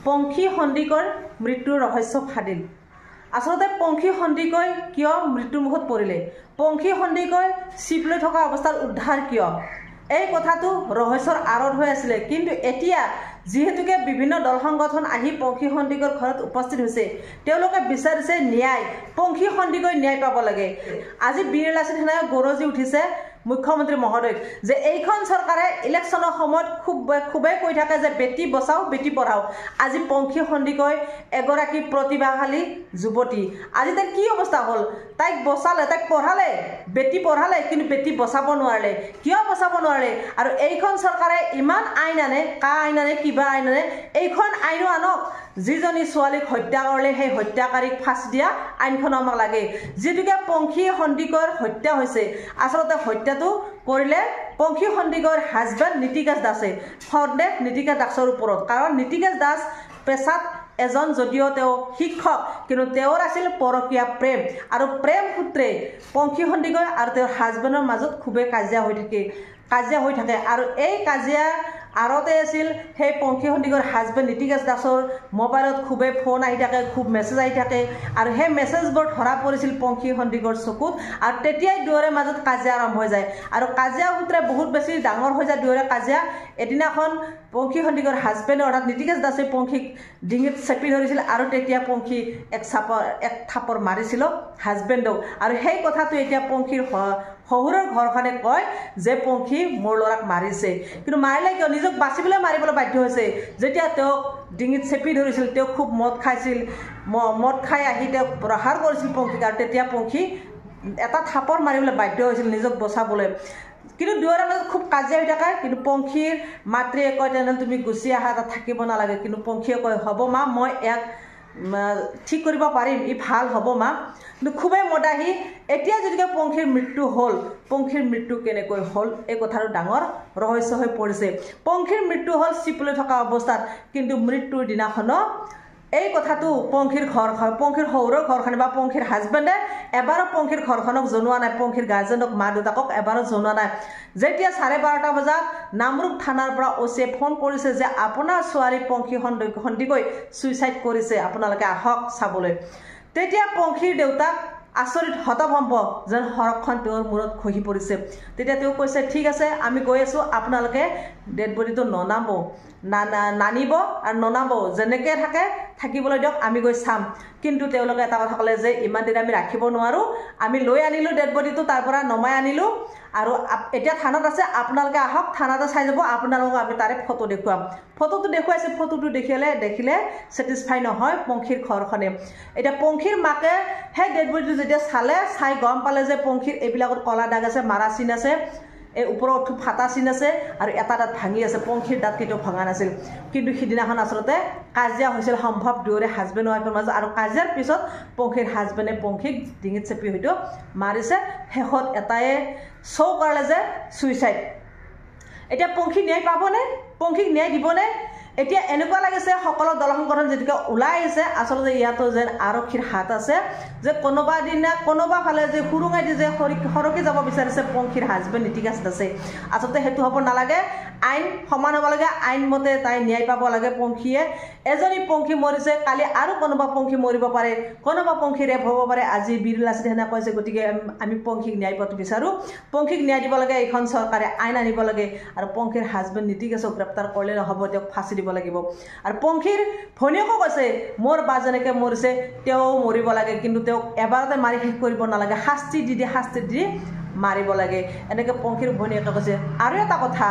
পংখী সন্দিকৈৰ মৃত্যুৰ ৰহস্য ফাদিল। আচলতে পংখী সন্দিকৈ কিয় মৃত্যুৰ মুখত পৰিলে, পংখী সন্দিকৈ চিপ লৈ থকা অৱস্থাত উদ্ধাৰ কিয়, এই কথাটো ৰহস্যৰ আঁৰত হৈ আছিলে। কিন্তু এতিয়া যিহেতুকে বিভিন্ন দল সংগঠন আহি পংখী সন্দিকৈৰ ঘৰত উপস্থিত হৈছে, তেওঁলোকে বিচাৰিছে ন্যায়, পংখী সন্দিকৈ ন্যায় পাব লাগে। আজি বীৰ লাচিত সেনাই গৰজি উঠিছে মুখ্যমন্ত্ৰী মহোদয় যে এইখন চৰকাৰে ইলেকশ্যনৰ সময়ত খুবেই কৈ থাকে যে বেটি বচাও বেটি পঢ়াও। আজি পংখী সন্দিকৈ এগৰাকী প্ৰতিভাশালী যুৱতী, আজি তাইৰ কি অৱস্থা হ'ল, তাইক বচালে, তাইক পঢ়ালে, বেটি পঢ়ালে, কিন্তু বেটি বচাব নোৱাৰিলে। কিয় বচাব নোৱাৰিলে? আৰু এইখন চৰকাৰে ইমান আইন আনে, কা আইন আনে, কিবা আইন আনে, এইখন আইনো আনক। যিজনী ছোৱালীক হত্যা কৰিলে সেই হত্যাকাৰীক ফাঁচি দিয়া আইনখন আমাক লাগে। যিটোকে পংখী সন্দিকৈৰ হত্যা হৈছে, আচলতে হত্যাটো কৰিলে পংখী সন্দিকৈৰ হাজবেণ্ড নীতিকেশ দাসে। সন্দেহ নীতিকেশ দাসৰ ওপৰত, কাৰণ নীতিকেশ দাস পেছাত এজন যদিও তেওঁ শিক্ষক, কিন্তু তেওঁৰ আছিল পৰকীয়া প্ৰেম, আৰু প্ৰেম সূত্ৰে পংখী সন্দিকৈ আৰু তেওঁৰ হাজবেণ্ডৰ মাজত খুবেই কাজিয়া হৈ থাকে। আৰু এই কাজিয়া আৰতে আছিল সেই পংখী সন্দিকৈৰ হাজবেণ্ড নীতিকেশ দাসৰ মোবাইলত খুবেই ফোন আহি থাকে, খুব মেছেজ আহি থাকে, আৰু সেই মেছেজবোৰ ধৰা পৰিছিল পংখী সন্দিকৈৰ চকুত, আৰু তেতিয়াই দুয়োৰে মাজত কাজিয়া আৰম্ভ হৈ যায়। আৰু কাজিয়া সূত্ৰে বহুত বেছি ডাঙৰ হৈ যায় দুয়োৰে কাজিয়া। এদিনাখন পংখী সন্দিকৈৰ হাজবেণ্ডে অৰ্থাৎ নীতিকেশ দাসে পংখীক ডিঙিত চেপি ধৰিছিল, আৰু তেতিয়া পংখী এক থাপৰ মাৰিছিল হাজবেণ্ডক। আৰু সেই কথাটো এতিয়া পংখীৰ শহুৰৰ ঘৰখনে কয় যে পংখী মোৰ ল'ৰাক মাৰিছে, কিন্তু মাৰিলে কিয়, নিজক বাচিবলৈ মাৰিবলৈ বাধ্য হৈছে। যেতিয়া তেওঁক ডিঙিত চেপি ধৰিছিল, তেওঁ খুব মদ খাইছিল, মদ খাই আহি তেওঁক প্ৰহাৰ কৰিছিল পংখীক, আৰু তেতিয়া পংখী এটা থাপৰ মাৰিবলৈ বাধ্য হৈছিল নিজক বচাবলৈ। কিন্তু দুয়োৰে মাজত খুব কাজিয়া হৈ থাকে। কিন্তু পংখীৰ মাতৃয়ে কয় তেনেহ'লে তুমি গুচি আহা, তাত থাকিব নালাগে। কিন্তু পংখীয়ে কয় হ'ব মা, মই ইয়াক ঠিক কৰিব পাৰিম, ই ভাল হ'ব মা। কিন্তু খুবেই মদাহী। এতিয়া যদিকে পংখীৰ মৃত্যু হ'ল, পংখীৰ মৃত্যু কেনেকৈ হ'ল এই কথাটো ডাঙৰ ৰহস্য হৈ পৰিছে। পংখীৰ মৃত্যু হ'ল চিপ লৈ থকা অৱস্থাত, কিন্তু মৃত্যুৰ দিনাখনো এই কথাটো পংখীৰ শহুৰৰ ঘৰখনে বা পংখীৰ হাজবেণ্ডে এবাৰো পংখীৰ ঘৰখনক জনোৱা নাই, পংখীৰ গাৰ্জেনক মা দেউতাকক এবাৰো জনোৱা নাই। যেতিয়া 12:30 বজাত নামৰূপ থানাৰ পৰা অচিয়ে ফোন কৰিছে যে আপোনাৰ ছোৱালী পংখী সন্দিকৈ ছুইচাইড কৰিছে, আপোনালোকে আহক চাবলৈ, তেতিয়া পংখীৰ দেউতাক আচৰিত হতভম্ব যেন সৰকখন তেওঁৰ মূৰত খহি পৰিছে। তেতিয়া তেওঁ কৈছে ঠিক আছে, আমি গৈ আছোঁ, আপোনালোকে ডেড বডিটো নানিব আৰু ননাব, যেনেকৈ থাকে থাকিবলৈ দিয়ক, আমি গৈ চাম। কিন্তু তেওঁলোকে এটা কথা ক'লে যে ইমান দিন আমি ৰাখিব নোৱাৰোঁ, আমি লৈ আনিলোঁ ডেড বডিটো, তাৰ পৰা নমাই আনিলোঁ, আৰু এতিয়া থানাত আছে, আপোনালোকে আহক, থানাতে চাই যাব, আপোনালোকক আমি তাৰে ফটো দেখুৱাম। ফটোটো দেখুৱাইছে, ফটোটো দেখিলে ছেটিছফাই নহয় পংখীৰ ঘৰখনে। এতিয়া পংখীৰ মাকে সেই ডেড বডিটো যেতিয়া চাই গম পালে যে পংখীৰ এইবিলাকত কলা দাগ আছে, মাৰা চিন আছে, এই ওপৰত ফাটা চিন আছে, আৰু এটা দাঁত ভাঙি আছে। পংখীৰ দাঁত কেতিয়াও ভঙা নাছিল। কিন্তু সিদিনাখন আচলতে কাজিয়া হৈছিল সম্ভৱ দুয়োৰে হাজবেণ্ড ৱাইফৰ মাজত, আৰু কাজিয়াৰ পিছত পংখীৰ হাজবেণ্ডে পংখীক ডিঙিত চেপি হয়তো মাৰিছে। শেষত এটাই শ্ব' কৰালে যে ছুইচাইড। এতিয়া পংখী ন্যায় পাবনে, পংখীক ন্যায় দিবনে? এতিয়া এনেকুৱা লাগিছে সকলো দল সংগঠন যেতিয়াকৈ ওলাই আহিছে, আচলতে ইয়াতো যেন আৰক্ষীৰ হাত আছে, যে কোনোবা ফালে যে সুৰুঙাই দি যে সৰকি যাব বিচাৰিছে পংখীৰ হাজবেণ্ড নীতিকেশ দাসে। আচলতে সেইটো হ'ব নালাগে, আইন সমান হ'ব লাগে, আইন মতে তাই ন্যায় পাব লাগে। পংখীয়ে এজনী পংখী মৰিছে, কালি আৰু কোনোবা পংখী মৰিব পাৰে, কোনোবা পংখী ৰেপ হ'ব পাৰে। আজি বীৰ লাচিত সেনা কৈছে, গতিকে আমি পংখীক ন্যায় পোৱাটো বিচাৰোঁ, পংখীক ন্যায় দিব লাগে, এইখন চৰকাৰে আইন আনিব লাগে, আৰু পংখীৰ হাজবেণ্ড নীতিকেশক গ্ৰেপ্তাৰ কৰিলে নহ'ব, তেওঁক ফাঁচি দিব লাগিব। আৰু পংখীৰ ভনীয়েকো কৈছে মোৰ বা যেনেকৈ মৰিছে তেওঁ মৰিব লাগে, কিন্তু তেওঁক এবাৰতে মাৰি শেষ কৰিব নালাগে, শাস্তি দি মাৰিব লাগে, এনেকৈ পংখীৰ ভনীয়েকে কৈছে। আৰু এটা কথা,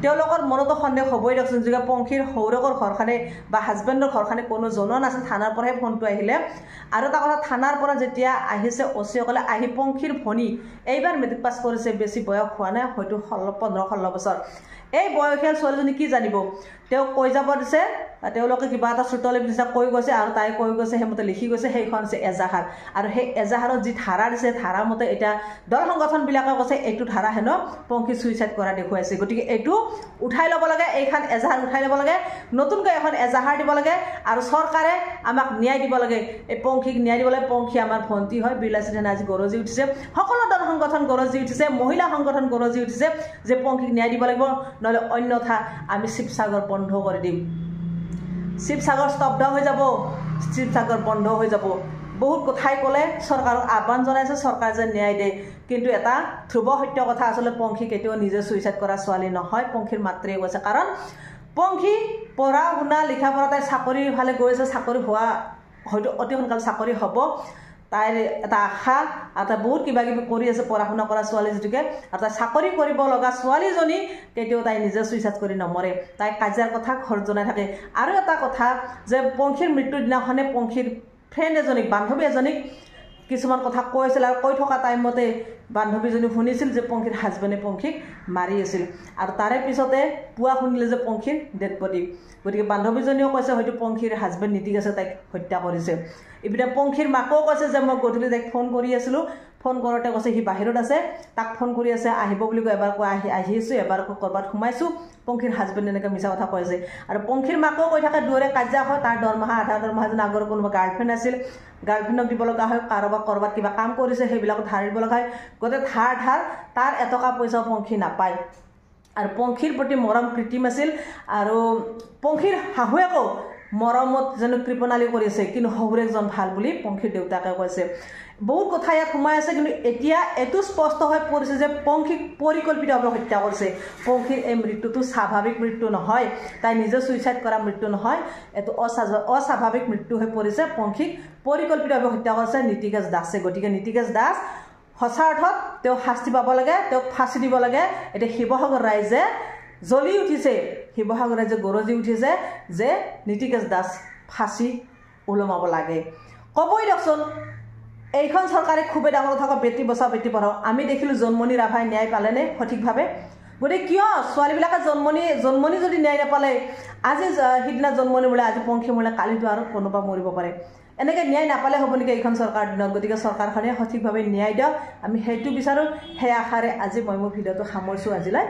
তেওঁলোকৰ মনতো সন্দেহ হ'বই দিয়কচোন, যে পংখীৰ শহুৰেকৰ ঘৰখনে বা হাজবেণ্ডৰ ঘৰখনে কোনো জনোৱা নাছিল, থানাৰ পৰাহে ফোনটো আহিলে। আৰু এটা কথা, থানাৰ পৰা যেতিয়া আহিছে অচিসকলে আহি পংখীৰ ভনী এইবাৰ মেট্ৰিক পাছ কৰিছে, বেছি বয়স হোৱা নাই, হয়তো 15-16 বছৰ। এই বয়সীয়াল ছোৱালীজনী কি জানিব, তেওঁক কৈ যাব দিছে, তেওঁলোকে কিবা এটা চুটলি দিছে কৈ গৈছে, আৰু তাই কৈ গৈছে, সেইমতে লিখি গৈছে, সেইখন হৈছে এজাহাৰ। আৰু সেই এজাহাৰত যি ধাৰা দিছে, ধাৰা মতে এতিয়া দল সংগঠনবিলাকে কৈছে এইটো ধাৰা হেনো পংখী ছুইচাইড কৰা দেখুৱাইছে। গতিকে এইটো উঠাই ল'ব লাগে, এইখন এজাহাৰ উঠাই ল'ব লাগে, নতুনকৈ এখন এজাহাৰ দিব লাগে, আৰু চৰকাৰে আমাক ন্যায় দিব লাগে, এই পংখীক ন্যায় দিব লাগে। পংখী আমাৰ ভণ্টি হয়, বীৰ লাচিত সেনা আজি গৰজি উঠিছে, সকলো দল সংগঠন গৰজি উঠিছে, মহিলা সংগঠন গৰজি উঠিছে যে পংখীক ন্যায় দিব লাগিব, নহ'লে অন্যথা আমি শিৱসাগৰ বন্ধ কৰি দিম। শিৱসাগৰ স্তব্ধ হৈ যাব, শিৱসাগৰ বন্ধ হৈ যাব। বহুত কথাই ক'লে, চৰকাৰক আহ্বান জনাইছে চৰকাৰে যে ন্যায় দিয়ে। কিন্তু এটা ধ্ৰুৱ সত্য কথা, আচলতে পংখী কেতিয়াও নিজে ছুইচাইড কৰা ছোৱালী নহয়, পংখীৰ মাতৃয়ে কৈছে। কাৰণ পংখী পঢ়া শুনা লিখা পঢ়া, তাই চাকৰি ফালে গৈ আছে, চাকৰি হোৱা হয়তো অতি সোনকালে চাকৰি হ'ব, তাইৰ এটা আশা আৰু তাই বহুত কিবা কিবি কৰি আছে, পঢ়া শুনা কৰা ছোৱালী যিটোকে। আৰু তাই চাকৰি কৰিব লগা ছোৱালীজনী কেতিয়াও তাই নিজে ছুইচাইড কৰি নমৰে, তাই কাজিয়াৰ কথা ঘৰত জনাই থাকে। আৰু এটা কথা যে পংখীৰ মৃত্যুৰ দিনাখনে পংখীৰ ফ্ৰেণ্ড এজনীক, বান্ধৱী এজনীক কিছুমান কথা কৈছিল, আৰু কৈ থকা টাইমতে বান্ধৱীজনী শুনিছিল যে পংখীৰ হাজবেণ্ডে পংখীক মাৰি আছিল। আৰু তাৰে পিছতে পুৱা শুনিলে যে পংখীৰ ডেড বডি। গতিকে বান্ধৱীজনীও কৈছে হয়তো পংখীৰ হাজবেণ্ড নীতিকাছে তাইক হত্যা কৰিছে। ইপিনে পংখীৰ মাকেও কৈছে যে মই গধূলি তাইক ফোন কৰি আছিলোঁ, ফোন কৰোঁতে কৈছে সি বাহিৰত আছে, তাক ফোন কৰি আছে, আহিব বুলি কৈ এবাৰ কৈ আহিছোঁ, এবাৰ কৈ ক'ৰবাত সোমাইছোঁ। পংখীৰ হাজবেণ্ডে এনেকৈ মিছা কথা কৈছে। আৰু পংখীৰ মাকেও কৈ থাকে দুয়োৰে কাজিয়া হয়, তাৰ দৰমহা আধা দৰমহা যেন আগৰ কোনোবা গাৰ্লফ্ৰেণ্ড আছিল, গাৰ্লফ্ৰেণ্ডক দিব লগা হয়, কাৰোবাক ক'ৰবাত কিবা কাম কৰিছে সেইবিলাকত ধাৰ দিব লগা হয়। গোটেই ধাৰ তাৰ এটকা পইচাও পংখী নাপায়। আৰু পংখীৰ প্ৰতি মৰম কৃত্ৰিম আছিল। আৰু পংখীৰ শাহুৱেকো মৰমত যেন কৃপণালী কৰিছে, কিন্তু শহুৰেকজন ভাল বুলি পংখীৰ দেউতাকে কৈছে। বহুত কথা ইয়াত সোমাই আছে, কিন্তু এতিয়া এইটো স্পষ্ট হৈ পৰিছে যে পংখীক পৰিকল্পিতভাৱে হত্যা কৰিছে। পংখীৰ এই মৃত্যুটো স্বাভাৱিক মৃত্যু নহয়, তাই নিজে ছুইচাইড কৰা মৃত্যু নহয়, এইটো অস্বাভাৱিক মৃত্যু হৈ পৰিছে। পংখীক পৰিকল্পিতভাৱে হত্যা কৰিছে নীতিকেশ দাসে। গতিকে নীতিকেশ দাস সঁচা অৰ্থত তেওঁ শাস্তি পাব লাগে, তেওঁক ফাঁচি দিব লাগে। এতিয়া শিৱসাগৰ ৰাইজে জ্বলি উঠিছে, শিৱসাগৰ ৰাইজে গৰজি উঠিছে যে নীতিকেশ দাস ফাঁচি ওলমাব লাগে। ক'বই দিয়কচোন, এইখন চৰকাৰে খুবেই ডাঙৰ কথা কয়, বেটি বচাও বেটি পঢ়াও। আমি দেখিলোঁ জন্মনি ৰাভাই ন্যায় পালেনে সঠিকভাৱে? গতিকে কিয় ছোৱালীবিলাকে জন্মনি যদি ন্যায় নাপালে, আজি সিদিনা জন্মনি বোলে, আজি পংখী মৰিলে, কালিতো আৰু কোনোবা মৰিব পাৰে। এনেকৈ ন্যায় নাপালে হ'ব নেকি এইখন চৰকাৰ দিনত? গতিকে চৰকাৰখনে সঠিকভাৱে ন্যায় দিয়ক, আমি সেইটো বিচাৰোঁ। সেই আশাৰে আজি মই মোৰ ভিডিঅ'টো সামৰিছোঁ আজিলৈ।